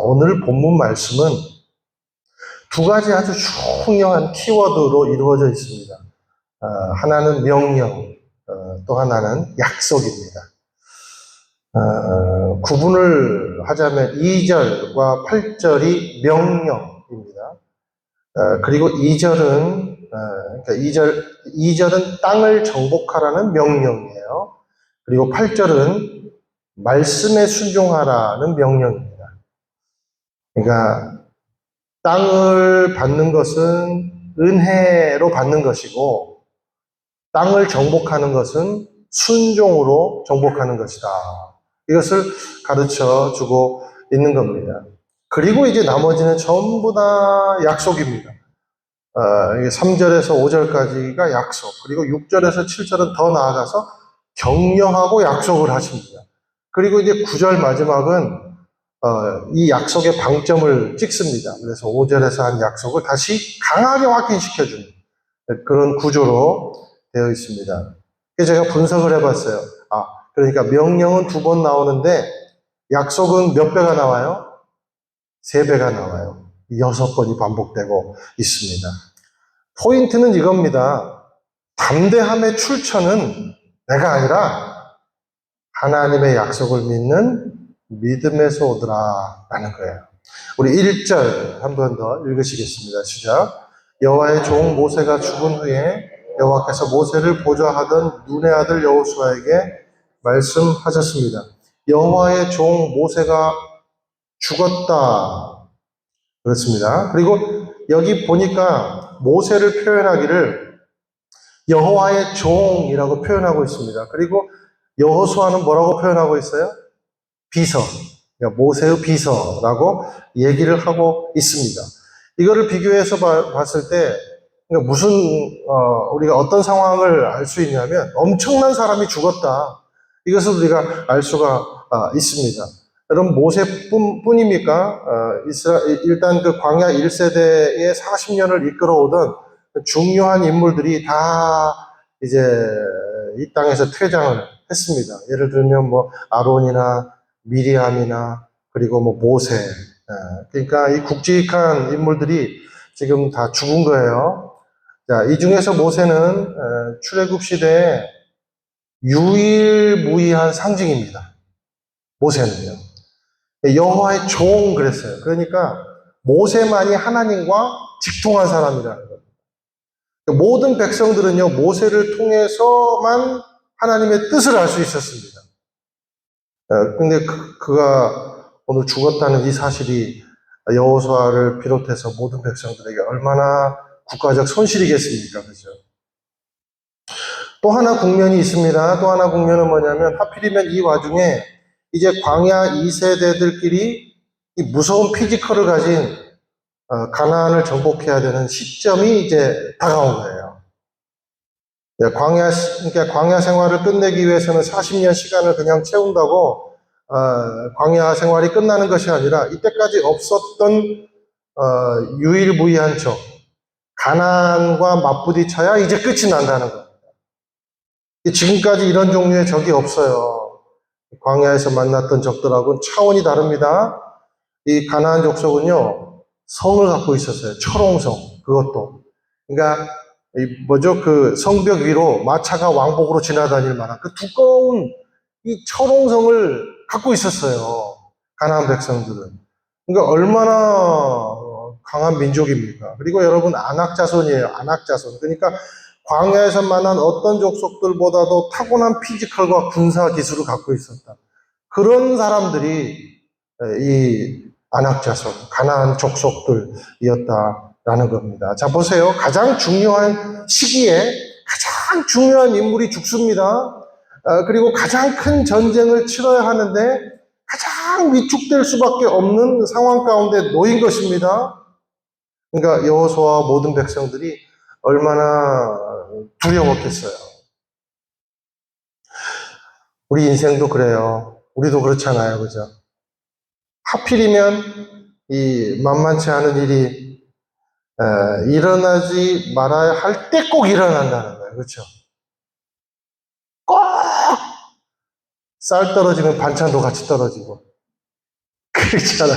오늘 본문 말씀은 두 가지 아주 중요한 키워드로 이루어져 있습니다. 하나는 명령, 또 하나는 약속입니다. 구분을 하자면 2절과 8절이 명령입니다. 그리고 2절은, 그러니까 2절은 땅을 정복하라는 명령이에요. 그리고 8절은 말씀에 순종하라는 명령입니다. 그러니까 땅을 받는 것은 은혜로 받는 것이고 땅을 정복하는 것은 순종으로 정복하는 것이다. 이것을 가르쳐 주고 있는 겁니다. 그리고 이제 나머지는 전부 다 약속입니다. 3절에서 5절까지가 약속, 그리고 6절에서 7절은 더 나아가서 격려하고 약속을 하십니다. 그리고 이제 9절 마지막은 이 약속의 방점을 찍습니다. 그래서 5절에서 한 약속을 다시 강하게 확인시켜주는 그런 구조로 되어 있습니다. 그래서 제가 분석을 해봤어요. 그러니까 명령은 2번 나오는데 약속은 몇 배가 나와요? 3배가 나와요. 6번이 반복되고 있습니다. 포인트는 이겁니다. 담대함의 출처는 내가 아니라 하나님의 약속을 믿는 믿음에서 오더라 라는 거예요. 우리 1절 한 번 더 읽으시겠습니다. 시작. 여호와의 종 모세가 죽은 후에 여호와께서 모세를 보좌하던 눈의 아들 여호수아에게 말씀하셨습니다. 여호와의 종 모세가 죽었다. 그렇습니다. 그리고 여기 보니까 모세를 표현하기를 여호와의 종이라고 표현하고 있습니다. 그리고 여호수아는 뭐라고 표현하고 있어요? 비서, 그러니까 모세의 비서라고 얘기를 하고 있습니다. 이거를 비교해서 봤을 때 그러니까 무슨 우리가 어떤 상황을 알 수 있냐면 엄청난 사람이 죽었다. 이것을 우리가 알 수가 있습니다. 여러분 모세뿐입니까? 일단 그 광야 1세대의 40년을 이끌어오던 중요한 인물들이 다 이제 이 땅에서 퇴장을 했습니다. 예를 들면 뭐 아론이나 미리암이나 그리고 뭐 모세, 그러니까 이 굵직한 인물들이 지금 다 죽은 거예요. 자, 이 중에서 모세는 출애굽 시대에 유일무이한 상징입니다. 모세는요. 여호와의 종 그랬어요. 그러니까 모세만이 하나님과 직통한 사람이라는 거예요. 모든 백성들은요, 모세를 통해서만 하나님의 뜻을 알 수 있었습니다. 근데 그가 오늘 죽었다는 이 사실이 여호수아를 비롯해서 모든 백성들에게 얼마나 국가적 손실이겠습니까? 그죠? 또 하나 국면이 있습니다. 또 하나 국면은 뭐냐면 하필이면 이 와중에 이제 광야 2세대들끼리 이 무서운 피지컬을 가진 가나안을 정복해야 되는 시점이 이제 다가온 거예요. 그러니까 광야 생활을 끝내기 위해서는 40년 시간을 그냥 채운다고 광야 생활이 끝나는 것이 아니라 이때까지 없었던 유일무이한 적, 가나안과 맞부딪혀야 이제 끝이 난다는 겁니다. 지금까지 이런 종류의 적이 없어요. 광야에서 만났던 적들하고는 차원이 다릅니다. 이 가나안 족속은요, 성을 갖고 있었어요. 철옹성, 그것도. 그러니까 그 성벽 위로 마차가 왕복으로 지나다닐 만한 그 두꺼운 이 철옹성을 갖고 있었어요. 가나안 백성들은. 그러니까 얼마나 강한 민족입니까? 그리고 여러분 안악자손이에요. 안악자손. 그러니까 광야에서 만난 어떤 족속들보다도 타고난 피지컬과 군사 기술을 갖고 있었다. 그런 사람들이 이 안악자손, 가나안 족속들이었다라는 겁니다. 자, 보세요. 가장 중요한 시기에 가장 중요한 인물이 죽습니다. 그리고 가장 큰 전쟁을 치러야 하는데 가장 위축될 수밖에 없는 상황 가운데 놓인 것입니다. 그러니까 여호수아와 모든 백성들이 얼마나 두려웠겠어요. 우리 인생도 그래요. 우리도 그렇잖아요. 그죠? 하필이면 이 만만치 않은 일이 일어나지 말아야 할 때 꼭 일어난다는 거예요. 그렇죠? 꼭 쌀 떨어지면 반찬도 같이 떨어지고 그렇잖아.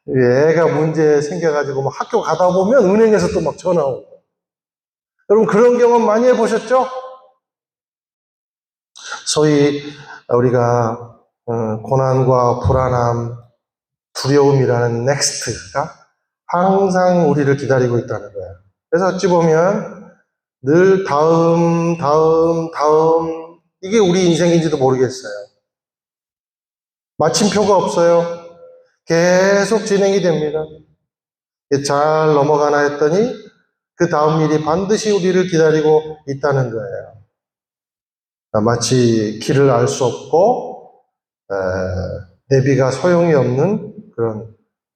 애가 문제 생겨가지고 막 학교 가다 보면 은행에서 또 막 전화 오고. 여러분 그런 경험 많이 해보셨죠? 소위 우리가 고난과 불안함, 두려움이라는 넥스트가 항상 우리를 기다리고 있다는 거예요. 그래서 어찌 보면 늘 다음, 다음, 다음 이게 우리 인생인지도 모르겠어요. 마침표가 없어요. 계속 진행이 됩니다. 잘 넘어가나 했더니 그 다음 일이 반드시 우리를 기다리고 있다는 거예요. 마치 길을 알 수 없고 내비가 소용이 없는 그런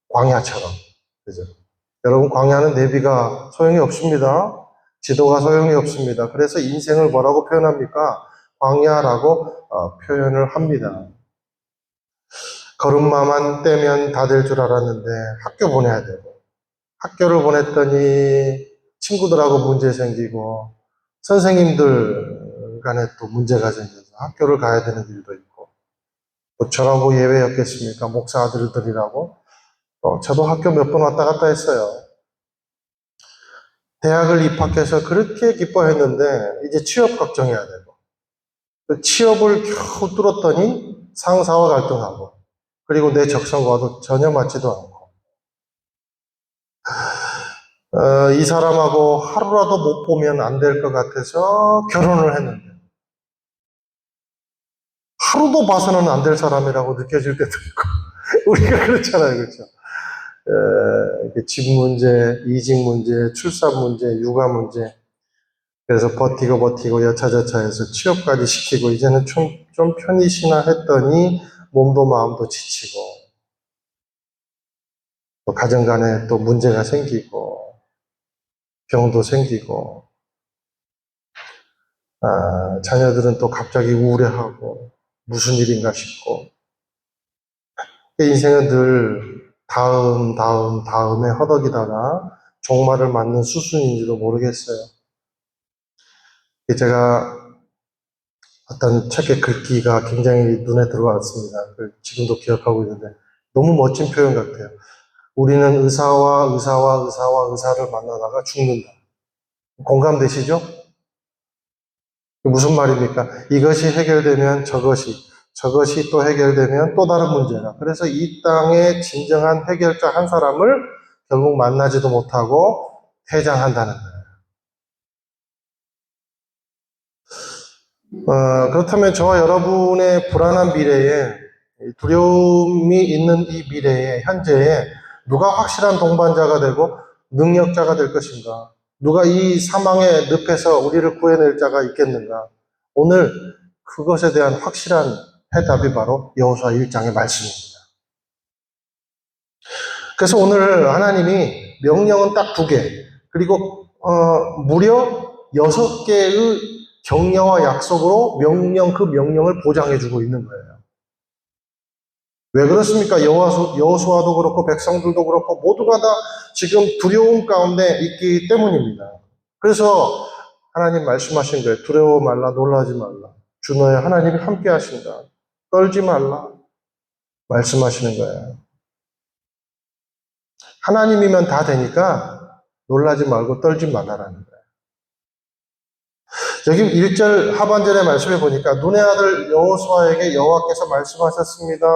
광야처럼. 그죠? 여러분 광야는 내비가 소용이 없습니다. 지도가 소용이 없습니다. 그래서 인생을 뭐라고 표현합니까? 광야라고 표현을 합니다. 걸음마만 떼면 다 될 줄 알았는데 학교 보내야 되고 학교를 보냈더니 친구들하고 문제 생기고 선생님들 간에 또 문제가 생겨서 학교를 가야 되는 일도 있고 또 저라고 예외였겠습니까? 목사 아들들이라고 저도 학교 몇 번 왔다 갔다 했어요. 대학을 입학해서 그렇게 기뻐했는데 이제 취업 걱정해야 되고 그 취업을 겨우 뚫었더니 상사와 갈등하고 그리고 내 적성과도 전혀 맞지도 않고 이 사람하고 하루라도 못 보면 안 될 것 같아서 결혼을 했는데 하루도 봐서는 안 될 사람이라고 느껴질 때도 있고 우리가 그렇잖아요, 그렇죠? 집 문제, 이직 문제, 출산 문제, 육아 문제 그래서 버티고 여차저차해서 취업까지 시키고 이제는 좀 편히 쉬나 했더니 몸도 마음도 지치고 또 가정 간에 또 문제가 생기고 병도 생기고 자녀들은 또 갑자기 우울해하고 무슨 일인가 싶고 인생은 늘 다음에 허덕이다가 종말을 맞는 수순인지도 모르겠어요. 제가 어떤 책의 글귀가 굉장히 눈에 들어왔습니다. 지금도 기억하고 있는데 너무 멋진 표현 같아요. 우리는 의사를 만나다가 죽는다. 공감되시죠? 무슨 말입니까? 이것이 해결되면 저것이 또 해결되면 또 다른 문제가. 그래서 이 땅의 진정한 해결자 한 사람을 결국 만나지도 못하고 퇴장한다는 거예요. 그렇다면 저와 여러분의 불안한 미래에, 두려움이 있는 이 미래에, 현재에 누가 확실한 동반자가 되고 능력자가 될 것인가? 누가 이 사망의 늪에서 우리를 구해낼 자가 있겠는가? 오늘 그것에 대한 확실한 해답이 바로 여호수아 1장의 말씀입니다. 그래서 오늘 하나님이 명령은 딱 2개, 그리고 무려 6개의 격려와 약속으로 그 명령을 보장해주고 있는 거예요. 왜 그렇습니까? 여호수아도 그렇고 백성들도 그렇고 모두가 다 지금 두려움 가운데 있기 때문입니다. 그래서 하나님 말씀하신 거예요. 두려워 말라, 놀라지 말라. 주 너의 하나님이 함께 하신다. 떨지 말라. 말씀하시는 거예요. 하나님이면 다 되니까 놀라지 말고 떨지 말라라는 거예요. 여기 1절 하반절의 말씀에 보니까 눈의 아들 여호수아에게 여호와께서 말씀하셨습니다.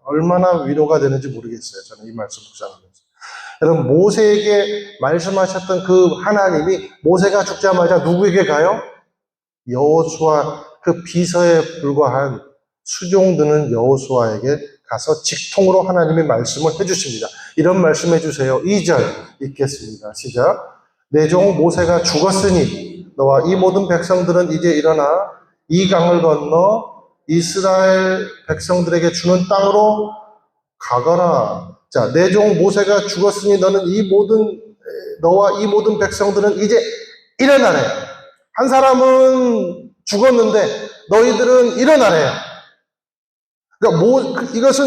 얼마나 위로가 되는지 모르겠어요. 저는 이 말씀 묵상하면서. 여러분 모세에게 말씀하셨던 그 하나님이 모세가 죽자마자 누구에게 가요? 여호수아 그 비서에 불과한 수종드는 여호수아에게 가서 직통으로 하나님의 말씀을 해주십니다. 이런 말씀 해주세요. 2절 읽겠습니다. 시작. 내 종 모세가 죽었으니 너와 이 모든 백성들은 이제 일어나 이 강을 건너 이스라엘 백성들에게 주는 땅으로 가거라. 자, 내 종 모세가 죽었으니 너와 이 모든 백성들은 이제 일어나래. 한 사람은 죽었는데 너희들은 일어나래. 그러니까 이것은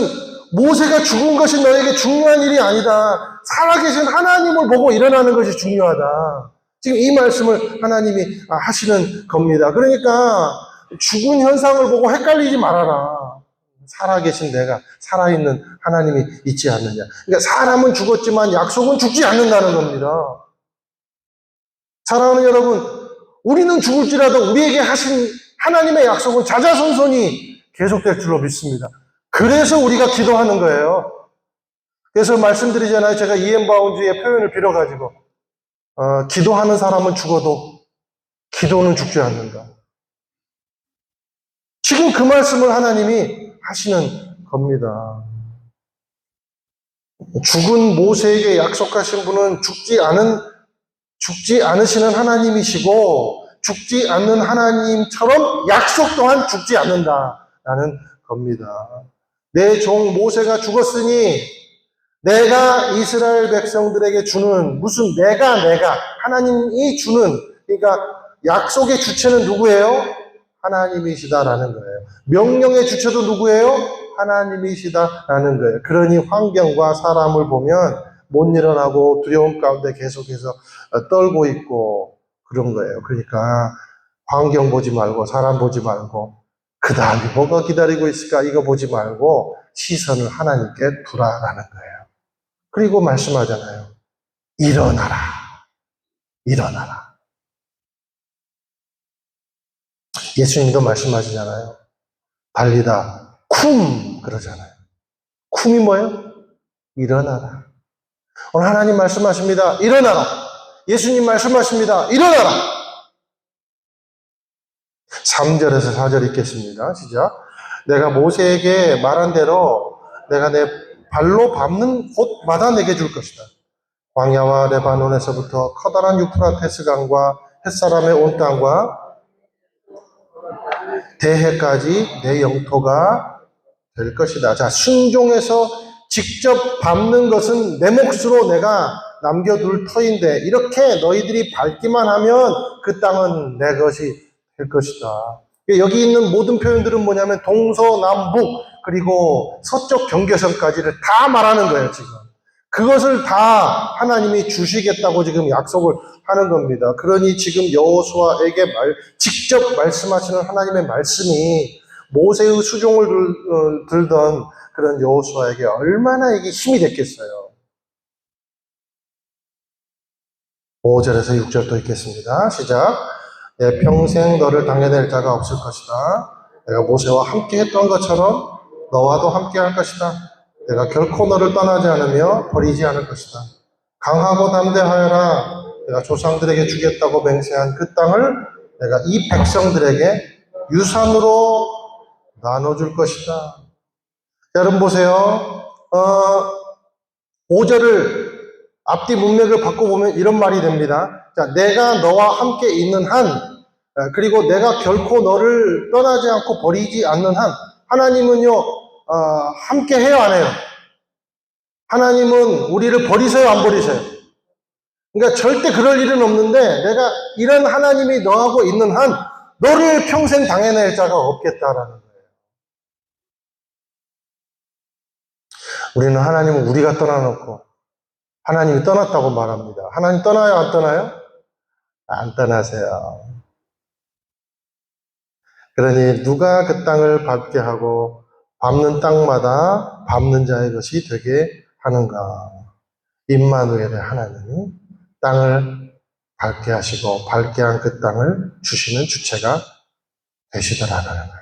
모세가 죽은 것이 너에게 중요한 일이 아니다. 살아계신 하나님을 보고 일어나는 것이 중요하다. 지금 이 말씀을 하나님이 하시는 겁니다. 그러니까 죽은 현상을 보고 헷갈리지 말아라. 살아계신 내가, 살아있는 하나님이 있지 않느냐. 그러니까 사람은 죽었지만 약속은 죽지 않는다는 겁니다. 사랑하는 여러분, 우리는 죽을지라도 우리에게 하신 하나님의 약속은 자자손손이 계속될 줄로 믿습니다. 그래서 우리가 기도하는 거예요. 그래서 말씀드리잖아요. 제가 이엠 바운즈의 표현을 빌어가지고 기도하는 사람은 죽어도 기도는 죽지 않는다. 지금 그 말씀을 하나님이 하시는 겁니다. 죽은 모세에게 약속하신 분은 죽지 않으시는 하나님이시고 죽지 않는 하나님처럼 약속 또한 죽지 않는다라는 겁니다. 내 종 모세가 죽었으니 내가 이스라엘 백성들에게 주는 무슨 내가 하나님이 주는 그러니까 약속의 주체는 누구예요? 하나님이시다라는 거예요. 명령의 주체도 누구예요? 하나님이시다라는 거예요. 그러니 환경과 사람을 보면 못 일어나고 두려움 가운데 계속해서 떨고 있고 그런 거예요. 그러니까 환경 보지 말고 사람 보지 말고 그 다음에 뭐가 기다리고 있을까 이거 보지 말고 시선을 하나님께 두라라는 거예요. 그리고 말씀하잖아요. 일어나라. 일어나라. 예수님도 말씀하시잖아요. 달리다 쿰 그러잖아요. 쿰이 뭐예요? 일어나라. 오늘 하나님 말씀하십니다. 일어나라. 예수님 말씀하십니다. 일어나라. 3절에서 4절 읽겠습니다. 시작. 내가 모세에게 말한 대로 내가 내 발로 밟는 곳마다 내게 줄 것이다. 광야와 레바논에서부터 커다란 유프라테스 강과 햇사람의 온 땅과 대해까지 내 영토가 될 것이다. 자, 순종해서 직접 밟는 것은 내 몫으로 내가 남겨둘 터인데 이렇게 너희들이 밟기만 하면 그 땅은 내 것이 될 것이다. 여기 있는 모든 표현들은 뭐냐면 동서남북 그리고 서쪽 경계선까지를 다 말하는 거예요, 지금. 그것을 다 하나님이 주시겠다고 지금 약속을 하는 겁니다. 그러니 지금 여호수아에게 직접 말씀하시는 하나님의 말씀이 모세의 수종을 들던 그런 여호수아에게 얼마나 이게 힘이 됐겠어요. 5절에서 6절 또 읽겠습니다. 시작. 내 평생 너를 당해낼 자가 없을 것이다. 내가 모세와 함께 했던 것처럼 너와도 함께 할 것이다. 내가 결코 너를 떠나지 않으며 버리지 않을 것이다. 강하고 담대하여라. 내가 조상들에게 주겠다고 맹세한 그 땅을 내가 이 백성들에게 유산으로 나눠줄 것이다. 여러분 보세요. 5절을 앞뒤 문맥을 바꿔보면 이런 말이 됩니다. 자, 내가 너와 함께 있는 한 그리고 내가 결코 너를 떠나지 않고 버리지 않는 한 하나님은요 함께 해요 안 해요? 하나님은 우리를 버리세요 안 버리세요? 그러니까 절대 그럴 일은 없는데 내가 이런 하나님이 너하고 있는 한 너를 평생 당해낼 자가 없겠다라는 거예요. 우리는 하나님은 우리가 떠나놓고 하나님이 떠났다고 말합니다. 하나님 떠나요 안 떠나요? 안 떠나세요. 그러니 누가 그 땅을 밟게 하고 밟는 땅마다 밟는 자의 것이 되게 하는가. 임마누엘의 하나님이 땅을 밟게 하시고 밟게 한 그 땅을 주시는 주체가 되시더라라는 거예요.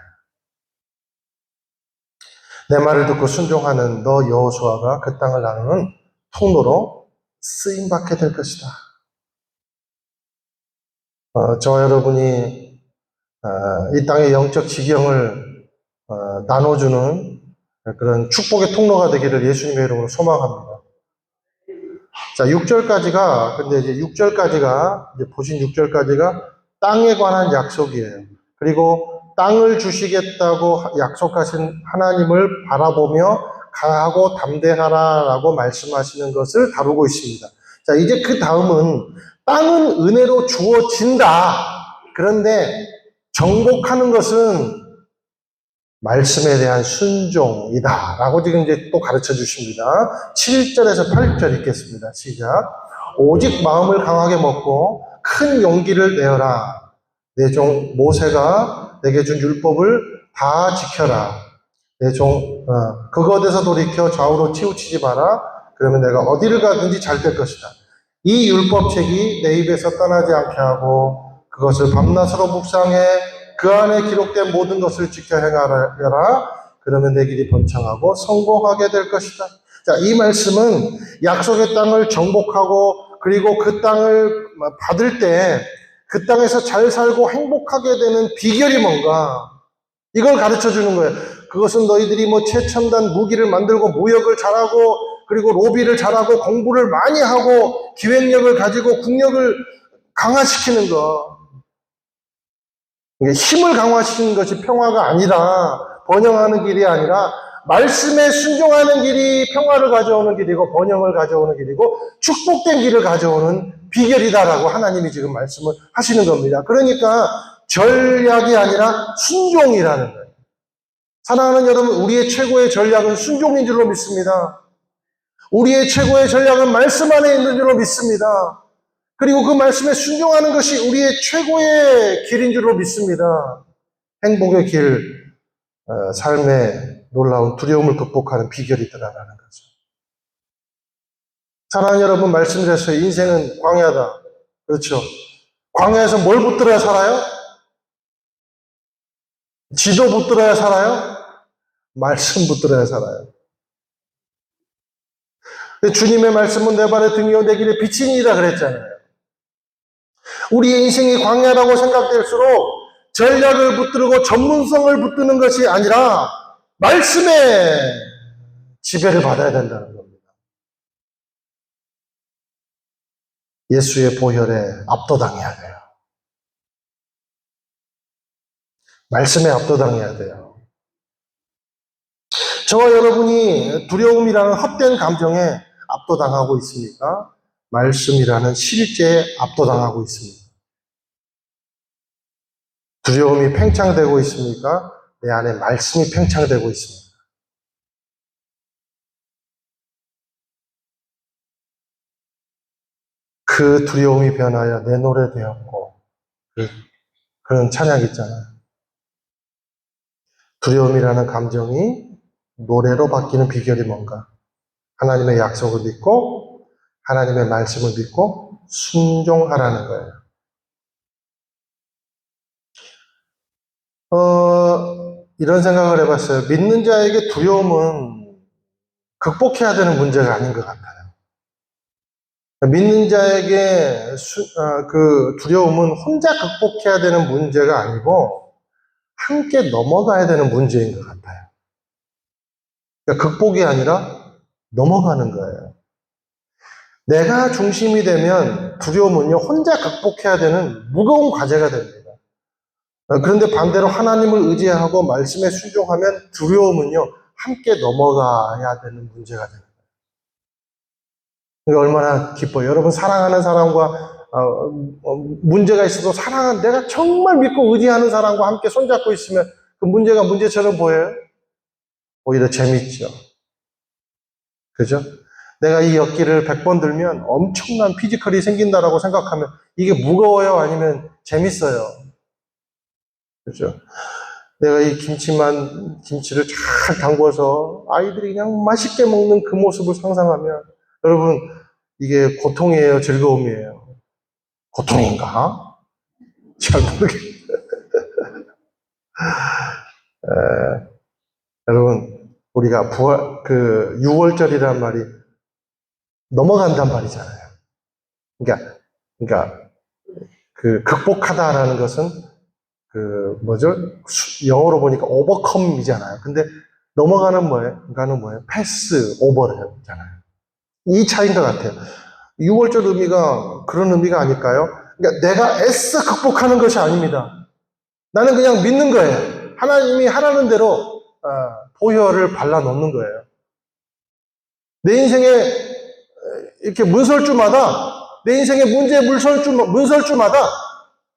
내 말을 듣고 순종하는 너 여호수아가 그 땅을 나누는 통로로 쓰임받게 될 것이다. 저와 여러분이 이 땅의 영적 지경을 나눠주는 그런 축복의 통로가 되기를 예수님의 이름으로 소망합니다. 자, 6절까지가, 근데 이제 6절까지가, 이제 보신 6절까지가 땅에 관한 약속이에요. 그리고 땅을 주시겠다고 약속하신 하나님을 바라보며 강하고 담대하라라고 말씀하시는 것을 다루고 있습니다. 자, 이제 그 다음은 땅은 은혜로 주어진다. 그런데 정복하는 것은 말씀에 대한 순종이다. 라고 지금 이제 또 가르쳐 주십니다. 7절에서 8절 읽겠습니다. 시작. 오직 마음을 강하게 먹고 큰 용기를 내어라. 내 종 모세가 내게 준 율법을 다 지켜라. 내 종, 그것에서 돌이켜 좌우로 치우치지 마라. 그러면 내가 어디를 가든지 잘 될 것이다. 이 율법책이 내 입에서 떠나지 않게 하고 그것을 밤낮으로 묵상해 그 안에 기록된 모든 것을 지켜 행하여라. 그러면 내 길이 번창하고 성공하게 될 것이다. 자, 이 말씀은 약속의 땅을 정복하고 그리고 그 땅을 받을 때 그 땅에서 잘 살고 행복하게 되는 비결이 뭔가 이걸 가르쳐 주는 거예요. 그것은 너희들이 뭐 최첨단 무기를 만들고 무역을 잘하고 그리고 로비를 잘하고 공부를 많이 하고 기획력을 가지고 국력을 강화시키는 거. 힘을 강화시키는 것이 평화가 아니라 번영하는 길이 아니라 말씀에 순종하는 길이 평화를 가져오는 길이고 번영을 가져오는 길이고 축복된 길을 가져오는 비결이다라고 하나님이 지금 말씀을 하시는 겁니다. 그러니까 전략이 아니라 순종이라는 거예요. 사랑하는 여러분, 우리의 최고의 전략은 순종인 줄로 믿습니다. 우리의 최고의 전략은 말씀 안에 있는 줄로 믿습니다. 그리고 그 말씀에 순종하는 것이 우리의 최고의 길인 줄로 믿습니다. 행복의 길, 삶의 놀라운 두려움을 극복하는 비결이더라라는 거죠. 사랑하는 여러분, 말씀드렸어요. 인생은 광야다. 그렇죠. 광야에서 뭘 붙들어야 살아요? 지도 붙들어야 살아요? 말씀 붙들어야 살아요. 주님의 말씀은 내 발의 등이요 내 길의 빛이니이다 그랬잖아요. 우리의 인생이 광야라고 생각될수록 전략을 붙들고 전문성을 붙드는 것이 아니라 말씀의 지배를 받아야 된다는 겁니다. 예수의 보혈에 압도당해야 돼요. 말씀에 압도당해야 돼요. 저와 여러분이 두려움이라는 헛된 감정에 압도당하고 있습니까? 말씀이라는 실제에 압도당하고 있습니다. 두려움이 팽창되고 있습니까? 내 안에 말씀이 팽창되고 있습니다. 그 두려움이 변하여 내 노래 되었고 그런 찬양 있잖아요. 두려움이라는 감정이 노래로 바뀌는 비결이 뭔가? 하나님의 약속을 믿고 하나님의 말씀을 믿고 순종하라는 거예요. 이런 생각을 해봤어요. 믿는 자에게 두려움은 극복해야 되는 문제가 아닌 것 같아요. 믿는 자에게 그 두려움은 혼자 극복해야 되는 문제가 아니고 함께 넘어가야 되는 문제인 것 같아요. 그러니까 극복이 아니라 넘어가는 거예요. 내가 중심이 되면 두려움은요, 혼자 극복해야 되는 무거운 과제가 됩니다. 그런데 반대로 하나님을 의지하고 말씀에 순종하면 두려움은요, 함께 넘어가야 되는 문제가 됩니다. 얼마나 기뻐요. 여러분 사랑하는 사람과 문제가 있어도 내가 정말 믿고 의지하는 사람과 함께 손잡고 있으면 그 문제가 문제처럼 보여요? 오히려 재밌죠. 그죠? 내가 이 엿기를 100번 들면 엄청난 피지컬이 생긴다라고 생각하면 이게 무거워요? 아니면 재밌어요? 그죠? 내가 이 김치를 잘 담궈서 아이들이 그냥 맛있게 먹는 그 모습을 상상하면 여러분, 이게 고통이에요? 즐거움이에요? 고통인가? 잘 모르겠어요. 여러분, 우리가 6월절이란 말이 넘어간단 말이잖아요. 그러니까, 극복하다라는 것은, 영어로 보니까 overcome이잖아요. 근데 넘어가는 뭐예요? 패스 오버잖아요. 이 차이인 것 같아요. 6월절 의미가 그런 의미가 아닐까요? 그러니까 내가 애써 극복하는 것이 아닙니다. 나는 그냥 믿는 거예요. 하나님이 하라는 대로 보혈을 발라놓는 거예요. 내 인생에 이렇게 내 인생의 문설주마다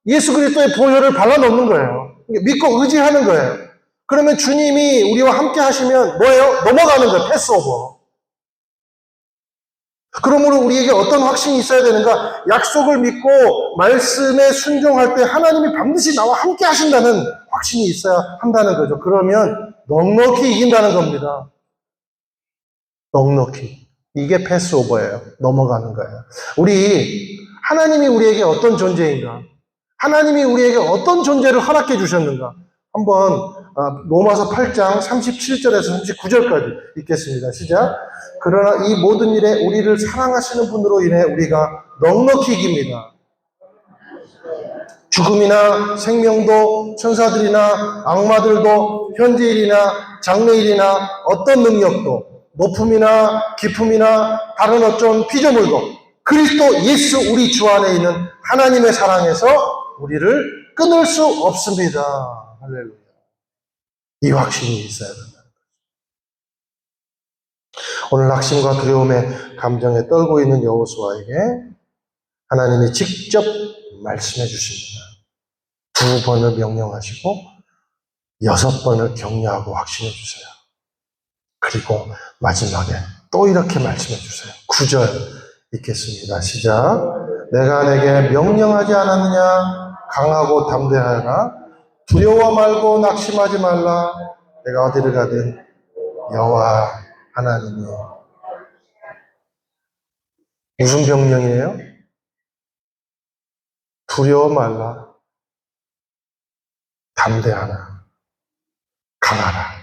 예수 그리스도의 보혈을 발라놓는 거예요. 믿고 의지하는 거예요. 그러면 주님이 우리와 함께 하시면 뭐예요? 넘어가는 거예요. 패스오버. 그러므로 우리에게 어떤 확신이 있어야 되는가? 약속을 믿고 말씀에 순종할 때 하나님이 반드시 나와 함께 하신다는 확신이 있어야 한다는 거죠. 그러면 넉넉히 이긴다는 겁니다. 넉넉히. 이게 패스오버예요. 넘어가는 거예요. 하나님이 우리에게 어떤 존재인가? 하나님이 우리에게 어떤 존재를 허락해 주셨는가? 한번 로마서 8장 37절에서 39절까지 읽겠습니다. 시작. 그러나 이 모든 일에 우리를 사랑하시는 분으로 인해 우리가 넉넉히 이깁니다. 죽음이나 생명도 천사들이나 악마들도 현재일이나 장래일이나 어떤 능력도 높음이나 깊음이나 다른 어떤 피조물도 그리스도 예수 우리 주 안에 있는 하나님의 사랑에서 우리를 끊을 수 없습니다. 할렐루야. 이 확신이 있어야 된다. 오늘 낙심과 두려움의 감정에 떨고 있는 여호수아에게 하나님이 직접 말씀해 주십니다. 2번을 명령하시고 6번을 격려하고 확신해 주세요. 그리고 마지막에 또 이렇게 말씀해 주세요. 9절 읽겠습니다. 시작. 내가 내게 명령하지 않았느냐? 강하고 담대하라. 두려워 말고 낙심하지 말라. 내가 어디를 가든 여호와 하나님이. 무슨 명령이에요? 두려워 말라. 담대하라. 강하라.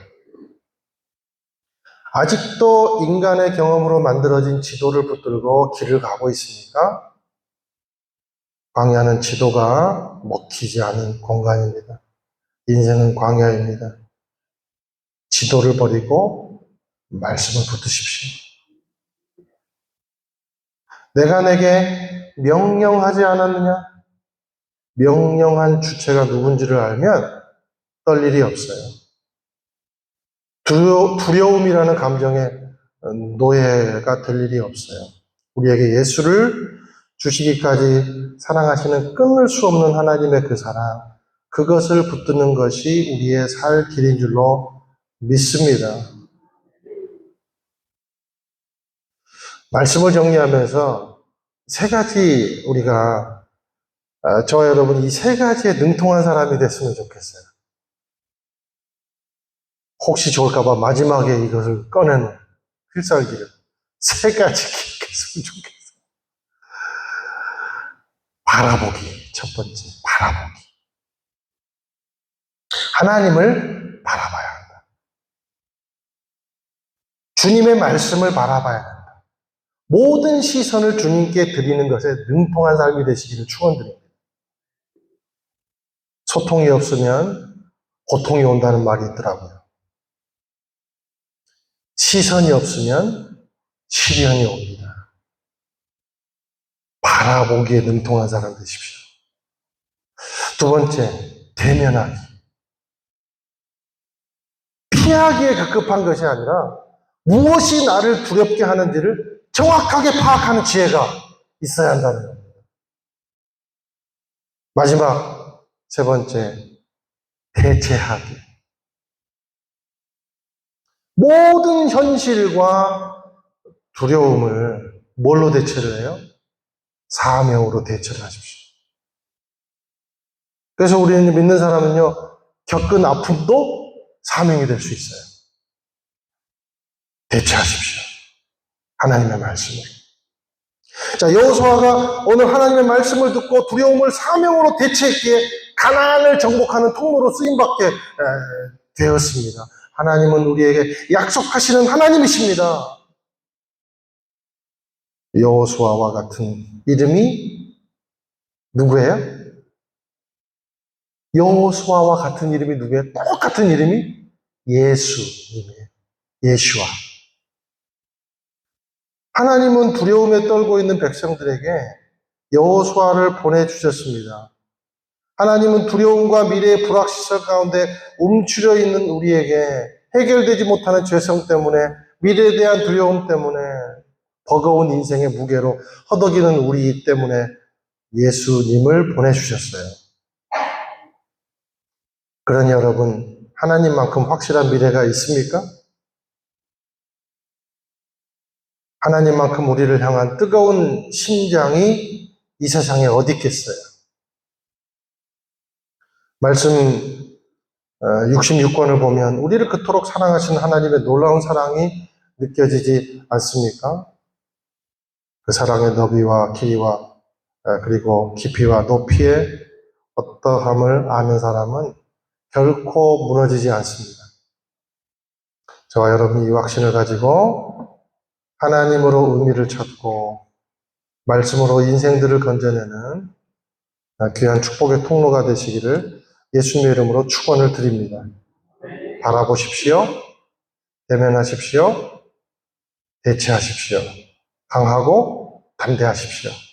아직도 인간의 경험으로 만들어진 지도를 붙들고 길을 가고 있습니까? 광야는 지도가 먹히지 않은 공간입니다. 인생은 광야입니다. 지도를 버리고 말씀을 붙드십시오. 내가 내게 명령하지 않았느냐? 명령한 주체가 누군지를 알면 떨 일이 없어요. 두려움이라는 감정에 노예가 될 일이 없어요. 우리에게 예수를 주시기까지 사랑하시는 끊을 수 없는 하나님의 그 사랑, 그것을 붙드는 것이 우리의 살 길인 줄로 믿습니다. 말씀을 정리하면서 세 가지 우리가 저와 여러분 이 세 가지에 능통한 사람이 됐으면 좋겠어요. 혹시 좋을까봐 마지막에 이것을 꺼내는 필살기를 세 가지 기억했으면 좋겠어요. 바라보기, 첫 번째, 바라보기. 하나님을 바라봐야 한다. 주님의 말씀을 바라봐야 한다. 모든 시선을 주님께 드리는 것에 능통한 삶이 되시기를 축원드립니다. 소통이 없으면 고통이 온다는 말이 있더라고요. 시선이 없으면 시련이 옵니다. 바라보기에 능통한 사람 되십시오. 두 번째, 대면하기. 피하기에 급급한 것이 아니라 무엇이 나를 두렵게 하는지를 정확하게 파악하는 지혜가 있어야 한다는 겁니다. 마지막, 세 번째, 대체하기. 모든 현실과 두려움을 뭘로 대체를 해요? 사명으로 대체를 하십시오. 그래서 우리는 믿는 사람은요, 겪은 아픔도 사명이 될 수 있어요. 대체하십시오. 하나님의 말씀을. 자, 여호수아가 오늘 하나님의 말씀을 듣고 두려움을 사명으로 대체했기에 가나안을 정복하는 통로로 쓰임받게 되었습니다. 하나님은 우리에게 약속하시는 하나님이십니다. 여호수아와 같은 이름이 누구예요? 여호수아와 같은 이름이 누구예요? 똑같은 이름이 예수님이에요. 예슈아. 하나님은 두려움에 떨고 있는 백성들에게 여호수아를 보내주셨습니다. 하나님은 두려움과 미래의 불확실성 가운데 움츠려 있는 우리에게 해결되지 못하는 죄성 때문에 미래에 대한 두려움 때문에 버거운 인생의 무게로 허덕이는 우리 때문에 예수님을 보내주셨어요. 그러니 여러분, 하나님만큼 확실한 미래가 있습니까? 하나님만큼 우리를 향한 뜨거운 심장이 이 세상에 어디 있겠어요? 말씀 66권을 보면 우리를 그토록 사랑하신 하나님의 놀라운 사랑이 느껴지지 않습니까? 그 사랑의 너비와 길이와 그리고 깊이와 높이의 어떠함을 아는 사람은 결코 무너지지 않습니다. 저와 여러분이 이 확신을 가지고 하나님으로 의미를 찾고 말씀으로 인생들을 건져내는 귀한 축복의 통로가 되시기를 예수님의 이름으로 축원을 드립니다. 바라보십시오. 대면하십시오. 대체하십시오. 강하고 담대하십시오.